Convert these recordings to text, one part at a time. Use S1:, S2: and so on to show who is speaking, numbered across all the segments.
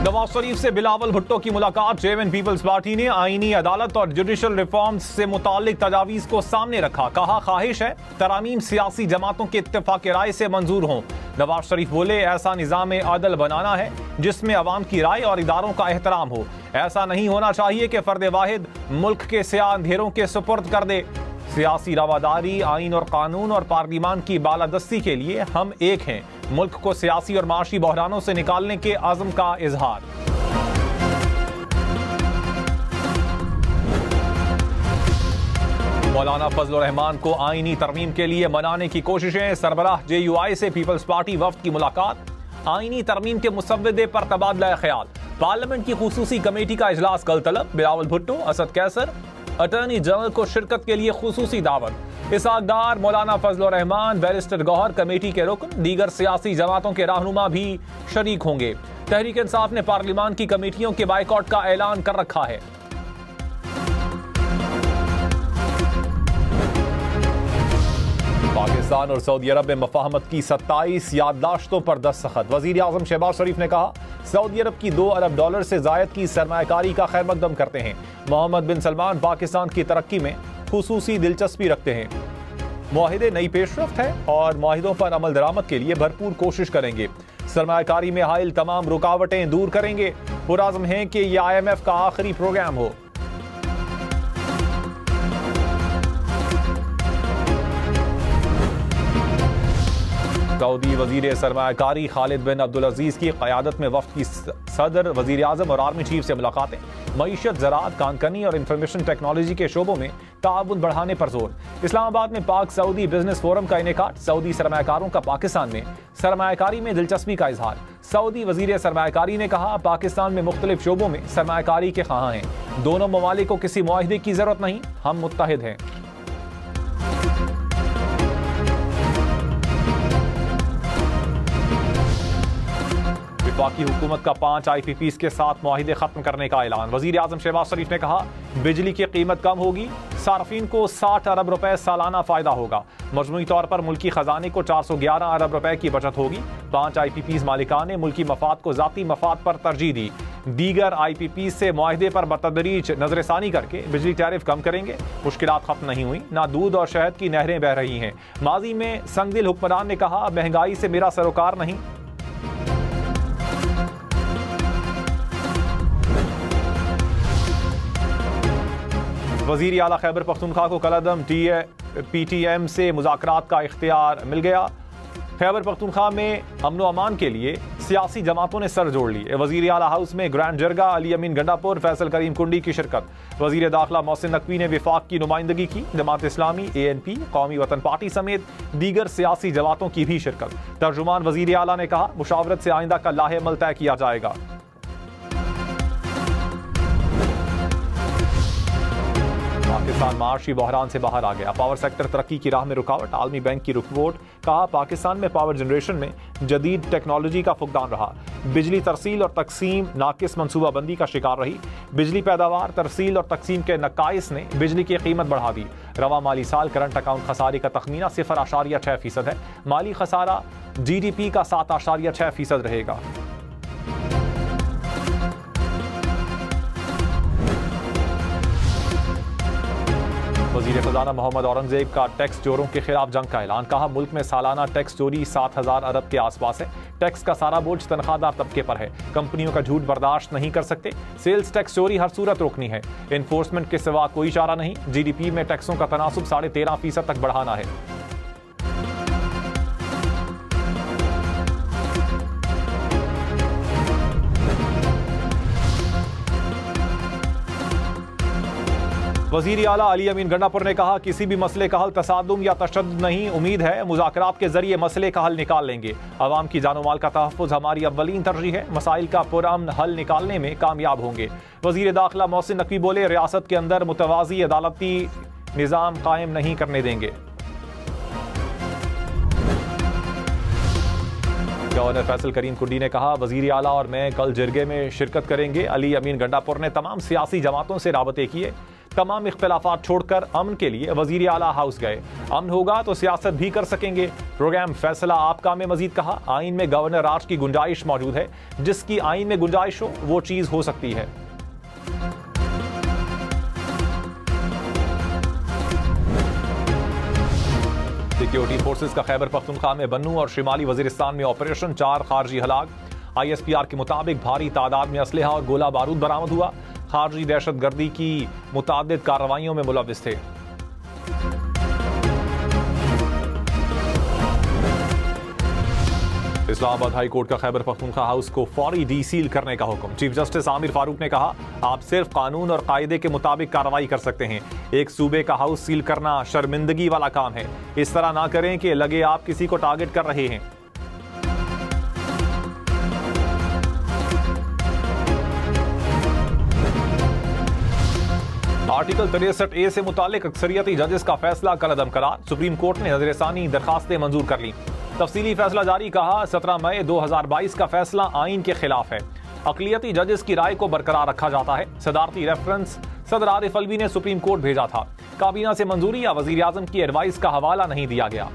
S1: नवाज शरीफ से बिलावल भुट्टो की मुलाकात। चेयरमैन पीपल्स पार्टी ने आईनी अदालत और जुडिशल रिफॉर्म्स से मुतालिक तजावीज को सामने रखा। कहा ख्वाहिश है तरामीम सियासी जमातों के इत्तेफाक राय से मंजूर हों। नवाज शरीफ बोले ऐसा निजाम अदल बनाना है जिसमें अवाम की राय और इदारों का एहतराम हो। ऐसा नहीं होना चाहिए कि फर्द वाहिद मुल्क के स्याह अंधेरों के सुपुर्द कर दे। सियासी रवादारी, आइन और कानून और पार्लिमान की बालादस्ती के लिए हम एक हैं। मुल्क को सियासी और माशी बहरानों से निकालने के अज़्म का इजहार। मौलाना फजलुर रहमान को आईनी तरमीम के लिए मनाने की कोशिशें। सरबराह JUI से पीपल्स पार्टी वफ्द की मुलाकात। आईनी तरमीम के मुसव्वदे पर तबादला ख्याल। पार्लियामेंट की खुसूसी कमेटी का इजलास कल तलब। बिलावल भुट्टो, असद कैसर, अटॉर्नी जनरल को शिरकत के लिए खुसूसी दावत। इसहाक डार, मौलाना फजलुर रहमान, बैरिस्टर गौहर कमेटी के रुकन। दीगर सियासी जमातों के रहनुमा भी शरीक होंगे। तहरीक इंसाफ ने पार्लियामान की कमेटियों के बाइकआउट का ऐलान कर रखा है। पाकिस्तान और सऊदी अरब में मफाहमत की 27 याददाश्तों पर दस्तखत। वजीर आजम शहबाज शरीफ ने कहा सऊदी अरब की $2 अरब से जायद की सरमायाकारी का खैर मकदम करते हैं। मोहम्मद बिन सलमान पाकिस्तान की तरक्की में खुसूसी दिलचस्पी रखते हैं। मुआहिदे नई पेशरफ्त है और मुआहिदों पर अमल दरामद के लिए भरपूर कोशिश करेंगे। सरमायाकारी में हाइल तमाम रुकावटें दूर करेंगे। पुराज़्म है कि यह IMF का आखिरी प्रोग्राम हो। सऊदी वजीर सरमायाकारी खालिद बिन अब्दुल अजीज की क़यादत में वफ़द की सदर, वजीर आज़म और आर्मी चीफ से मुलाकातें। मईशत, ज़राअत, कानकनी और इंफॉर्मेशन टेक्नोलॉजी के शोबों में ताउन बढ़ाने पर जोर। इस्लामाबाद में पाक सऊदी बिजनेस फोरम का इनेकाट। सऊदी सरमायाकारों का पाकिस्तान में सरमायाकारी में दिलचस्पी का इजहार। सऊदी वजीर सरमायाकारी ने कहा पाकिस्तान में मुख्तलिफ शोबों में सरमायाकारी के ख्वाह हैं। दोनों ममालिक को किसी मुआहिदे की जरूरत नहीं, हम मुत्तहिद हैं। वफाकी हुकूमत का 5 IPPs के साथ मुआहिदे खत्म करने का ऐलान। वजीर आजम शहबाज शरीफ ने कहा बिजली की कीमत कम होगी, सार्फिन को 60 अरब रुपए सालाना फायदा होगा। मजमूई तौर पर मुल्की खजाने को 411 अरब रुपए की बचत होगी। 5 IPPs मालिकान ने मुल्की मफाद को जाती मफाद पर तरजीह दी। दीगर IPPs से मुआहिदे पर बतदरीज नजरसानी करके बिजली टैरिफ कम करेंगे। मुश्किलात खत्म नहीं हुई, ना दूध और शहद की नहरें बह रही हैं। माजी में संगदिल हुक्मरान ने कहा महंगाई से मेरा सरोकार नहीं। वजीर आला खैबर पख्तूनख्वा को कलअदम PTM से मुज़ाकरात का इख्तियार मिल गया। खैबर पख्तूनख्वा में अमन व अमान के लिए सियासी जमातों ने सर जोड़ लिए। वजीर आला हाउस में ग्रैंड जरगा, अली अमीन गंडापुर, फैसल करीम कुंडी की शिरकत। वजीर दाखिला मोहसिन नकवी ने विफाक की नुमाइंदगी की। जमात इस्लामी, ANP, कौमी वतन पार्टी समेत दीगर सियासी जमातों की भी शिरकत। तर्जुमान वजीर आला ने कहा मुशावरत से आइंदा का लाहे अमल तय किया जाएगा। पाकिस्तान माशी बहरान से बाहर आ गया। पावर सेक्टर तरक्की की राह में रुकावट। आलमी बैंक की रिपोर्ट। कहा पाकिस्तान में पावर जनरेशन में जदीद टेक्नोलॉजी का फुकदान रहा। बिजली तरसील और तकसीम नाकिस मनसूबाबंदी का शिकार रही। बिजली पैदावार, तरसील और तकसीम के नकाइस ने बिजली की कीमत बढ़ा दी। रवा माली साल करंट अकाउंट खसारे का तखमीना 0.6% है। माली खसारा GDP का 7.6% रहेगा। वजीर खजाना मोहम्मद औरंगजेब का टैक्स चोरों के खिलाफ जंग का ऐलान। कहा मुल्क में सालाना टैक्स चोरी 7,000 अरब के आसपास है। टैक्स का सारा बोझ तनख्वाहदार तबके पर है। कंपनियों का झूठ बर्दाश्त नहीं कर सकते। सेल्स टैक्स चोरी हर सूरत रोकनी है। इन्फोर्समेंट के सिवा कोई चारा नहीं। GDP में टैक्सों का तनासुब 13.5% तक बढ़ाना है। वजीर आला अली अमीन गंडापुर ने कहा किसी भी मसले का हल तसादुम या तशद्दुद नहीं। उम्मीद है मुज़ाकरात के जरिए मसले का हल निकाल लेंगे। अवाम की जानो माल का तहफ़्फ़ुज़ हमारी अव्वलीन तरजीह है। मसाइल का पुरअमन हल निकालने में कामयाब होंगे। वजीर दाखिला मोहसिन नकवी बोले रियासत के अंदर मुतवाज़ी अदालती निज़ाम कायम नहीं करने देंगे। गवर्नर फैसल करीम कुंडी ने कहा वजीर आला और मैं कल जिरगे में शिरकत करेंगे। अली अमीन गंडापुर ने तमाम सियासी जमातों से राबते किए। तमाम इख्तिलाफात छोड़कर अमन के लिए वजीर आला हाउस गए। अमन होगा तो सियासत भी कर सकेंगे। प्रोग्राम फैसला आपका में मजीद कहा, आइन में गवर्नर राज की गुंजाइश मौजूद है। जिसकी आइन में गुंजाइश हो वो चीज हो सकती है। सिक्योरिटी फोर्सेस का खैबर पख्तूनख्वा में बन्नू और शिमाली वजीरिस्तान में ऑपरेशन, 4 खारजी हलाक। ISPR के मुताबिक भारी तादाद में असलहा और गोला बारूद बरामद हुआ। खारजी दहशतगर्दी की मुतादिद कार्रवाइयों में मुलव्विस थे। इस्लामाबाद हाई कोर्ट का खैबर पख्तूनख्वा हाउस को फौरी डीसील करने का हुक्म। चीफ जस्टिस आमिर फारूक ने कहा, आप सिर्फ कानून और कायदे के मुताबिक कार्रवाई कर सकते हैं। एक सूबे का हाउस सील करना शर्मिंदगी वाला काम है। इस तरह ना करें कि लगे आप किसी को टारगेट कर रहे हैं। आर्टिकल 63A से मुतालिक अक्सरियती जजेस का फैसला कलअदम करार। सुप्रीम कोर्ट ने नजरसानी दरखास्तें मंजूर कर ली। तफसीली फैसला जारी। कहा, 17 मई 2022 का फैसला आइन के खिलाफ है। अकलियती जजेस की राय को बरकरार रखा जाता है। सदारती रेफरेंस सदर आरिफ अलवी ने सुप्रीम कोर्ट भेजा था। काबीना से मंजूरी या वजीर आजम की एडवाइस का हवाला नहीं दिया गया।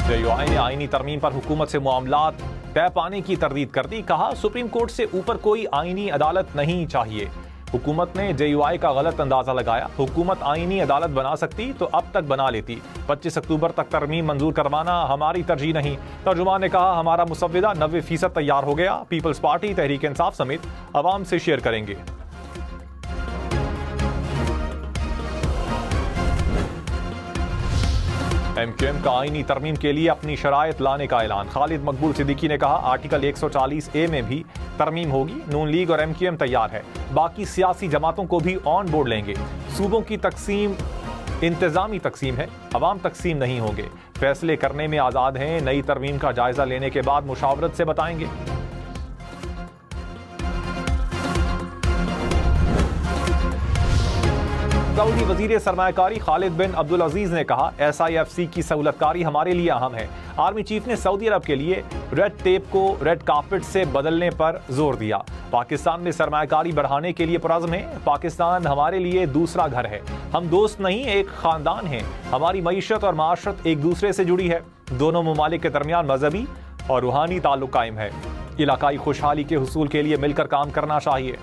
S1: JUI ने आईनी तरमीम पर हुकूमत से मामलात तय पाने की तरदीद कर दी। कहा, सुप्रीम कोर्ट से ऊपर कोई आईनी अदालत नहीं चाहिए। हुकूमत ने JUI का गलत अंदाजा लगाया। हुकूमत आईनी अदालत बना सकती तो अब तक बना लेती। 25 अक्टूबर तक तरमीम मंजूर करवाना हमारी तरजीह नहीं। तर्जुमान ने कहा, हमारा मुसव्विदा 90% तैयार हो गया। पीपल्स पार्टी, तहरीक इंसाफ समेत अवाम से शेयर करेंगे। MQM का आईनी तरमीम के लिए अपनी शराइत लाने का ऐलान। खालिद मकबूल सिद्दीकी ने कहा, आर्टिकल 140A में भी तरमीम होगी। नून लीग और MQM तैयार है। बाकी सियासी जमातों को भी ऑन बोर्ड लेंगे। सूबों की तकसीम इंतजामी तकसीम है, अवाम तकसीम नहीं होंगे। फैसले करने में आज़ाद हैं। नई तरमीम का जायजा लेने के बाद मुशावरत से बताएंगे। सऊदी वजीर सरमायाकारी खालिद बिन अब्दुल अजीज ने कहा, SIFC की सहूलतकारी हमारे लिए अहम है। आर्मी चीफ ने सऊदी अरब के लिए रेड टेप को रेड कार्पेट से बदलने पर जोर दिया। पाकिस्तान में सरमायाकारी बढ़ाने के लिए पुरज़्म है। पाकिस्तान हमारे लिए दूसरा घर है। हम दोस्त नहीं, एक खानदान हैं। हमारी मईशत और माशरत एक दूसरे से जुड़ी है। दोनों ममालिक के दरमियान मजहबी और रूहानी ताल्लुक कायम है। इलाकाई खुशहाली के हुसूल के लिए मिलकर काम करना चाहिए।